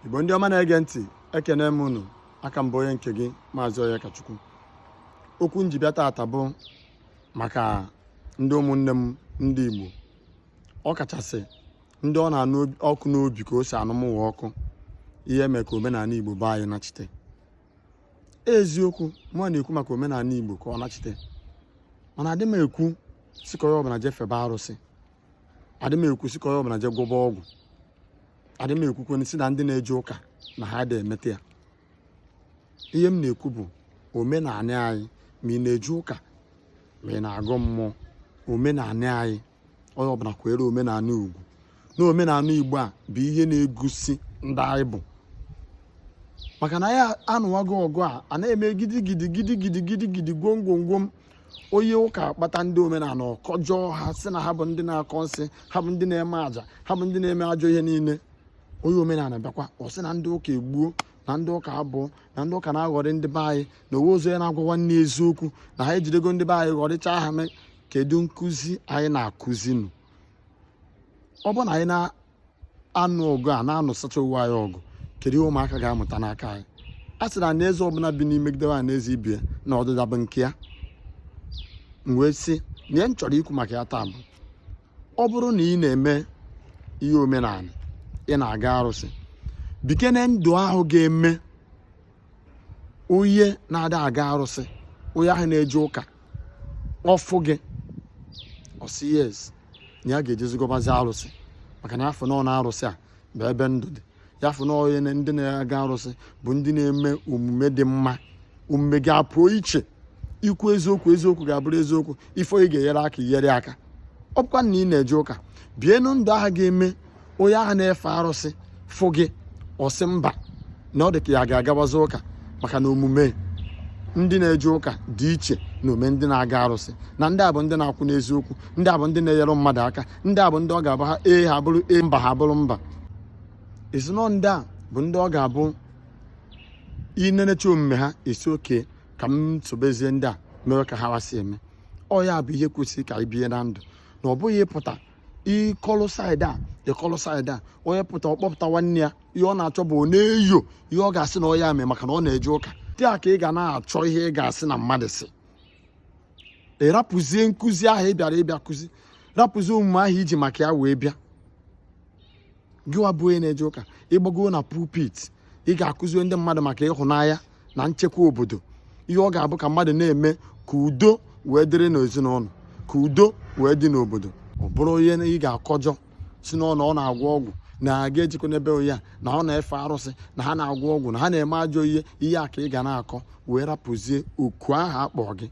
Igbo ndị ọma na-ege ntị, ekene m unu. Aka m bụ onye nke gị Maazị Onyekachukwu. Okwu m ji bịa taata bụ maka ndị ụmụnne m ndị Igbo, ọ kachasị ndị ọ na-anụ ọkụ n'obi ka o si anụ mụwa ọkụ ihe mee ka omenala Igbo baa anyị nachite. Eziokwu, mụ na-ekwu maka omenala Igbo ka ọ nachite, mana adị m ekwu si ka onye ọbụla jee febe arụsị, adị m ekwu si ka onye ọbụla jee gwọba ọgwụ, adị m ekwukwe si na ndị na-eje ụka na ha dị emete ya. Ihe m na-ekwu bụ omenala anyị, ma ị na-eje ụka ma ị na-agụ mmụọ, omenala anyị onye ọbụla kwere omenala ugwu. Na omenala Igbo a bụ ihe na-egosi ndị anyị bụ, maka na ya anụwago ọgụ a na-eme gidigidi gwomgwomgwom. Onye ụka akpata ndị omenala ọkọjọọ ha sị na ha bụ ndị na-akọ nsị, ha bụ ndị na-eme àjà, ha bụ ndị na-eme ajọ ihe niile. Onye omenala bịakwa ọ sị na ndị ụka egbuo, na ndị ụka abụọ, na ndị ụka na-aghọrị ndị be anyị, na owe ụzọ ya na-agwa nwanne eziokwu, na ha ejidego ndị be anyị ghọrịchaa ha. Kedu nkụzi anyị na-akụzinụ? Ọ bụ na anyị na-anụ ọgụ a na-anụsacha onwe anyị ọgụ, kedu ihe ụmụaka ga-amụta n'aka anyị? A sị na eze ọbụla bi n'imegide na eze ibie na ọdịda bụ nke ya. M wee sị na ihe m chọrọ ikwu maka ya taa bụ, ọ bụrụ na ị na-eme ihe omenala, ị na-aga arụsị, bikene ndụ ahụ ga-eme onye na-ada aga arụsị, onye ahụ na-eje ụka, ọfụ gị ọsị yes na ya ga-ejezigobazi arụsị, maka na afọ na arụsị a bụ ebe ndụ dị. Ya afọ na onye ndị na-aga arụsị bụ ndị na-eme omume dị mma, omume ga-apụ iche. Ikwu eziokwu, eziokwu ga-abụrụ eziokwu, ife onye ga-enyere aka inyere aka. Ọ bụkwa na ị na-eje ụka, bienu ndụ ahụ ga-eme onye ahụ na-efe arụsị fụ gị ọsị mba na ọ dị ka ya ga-agabazi ụka, maka na omume ndị na-eje ụka dị iche na omume ndị na-aga arụsị. Na ndị a bụ ndị na-akwụ n'eziokwu, ndị a bụ ndị na-enyere mmadụ aka, ndị a bụ ndị ọ ga-abụ ha ha bụrụ mba ha bụrụ mba. Ezinọ ndị a bụ ndị ọ ga-abụ inenecha omume ha esi oke ka m sobezie ndị a mere ka ha wasị eme. Ọ ya bụ ihe kwesịrị ka anyị bie na ndụ, na ọ bụghị ịpụta ịkọlụ saịdị a ịkọlụ saịdị a. Onye pụta ọkpọpụta nwanne ya, ihe ọ na-achọ bụ ọ na-eyo ihe ọ ga-asị na ọ ya mee maka na ọ na-eje ụka. Dị a ka ị ga na-achọ ihe ị ga-asị na mmadụ si. Rapụzie nkụzi ahụ ị bịara ịbịa kụzi, rapụzie omume ahụ iji maka ya wee bịa. Gịwa bụ onye na-eje ụka, ịgbago na pulpit, ị ga-akụzi ndị mmadụ maka ịhụnanya na nchekwa obodo. Ihe ọ ga-abụ ka mmadụ na-eme ka udo wee dịrị n'ezinụlọ, ka udo wee dị n'obodo. Ọ bụrụ onye ị ga-akọjọ si n'ọnụ ọ na-agwọ ọgwụ, na-aga ejikọ n'ebe onye na ọ na-efe arụsị, na ha na-agwọ ọgwụ, na ha na-eme ajọ ihe a ka ị ga na-akọ, wee rapụzie oku ahụ akpọ gị.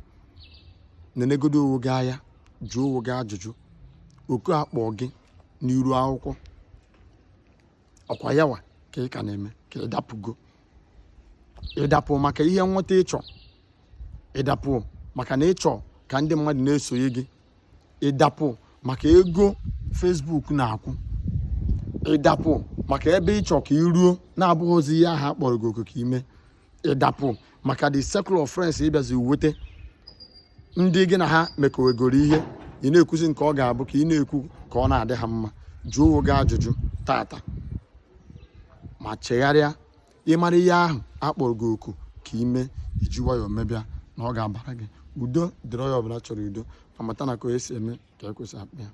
Nenegodo owo gị anya, jụọ owo gị ajụjụ. Oku akpọ gị n'iru akwụkwọ, ọkwa yawa ka ị ka na-eme ka ịdapụgo. Ịdapụ maka ihe nweta ịchọ, ịdapụ maka na ịchọ ka ndị mmadụ na-esonye gị, ịdapụ maka ego Facebook na-akwụ, ịdapụ maka ebe ịchọ ka ị ruo na-abụghị ozi ihe ahụ akpọrọ gị oku ka ime, ịdapụ maka the circle of friends ịbịazi wete ndị gị na ha mekọwegoro ihe. Ị na-ekwuzi nke ọ ga-abụ ka ị na-ekwu ka ọ na-adị ha mma. Jụọ oge ajụjụ tata, ma chegharịa ịmara ihe ahụ akpọrọ gị oku ka ime, iji nwayọọ mebịa na ọ ga-abara gị. Udo dịrị onye ọbụla chọrọ udo, ma mata na ka onye si eme ka ekwesị akpa ya.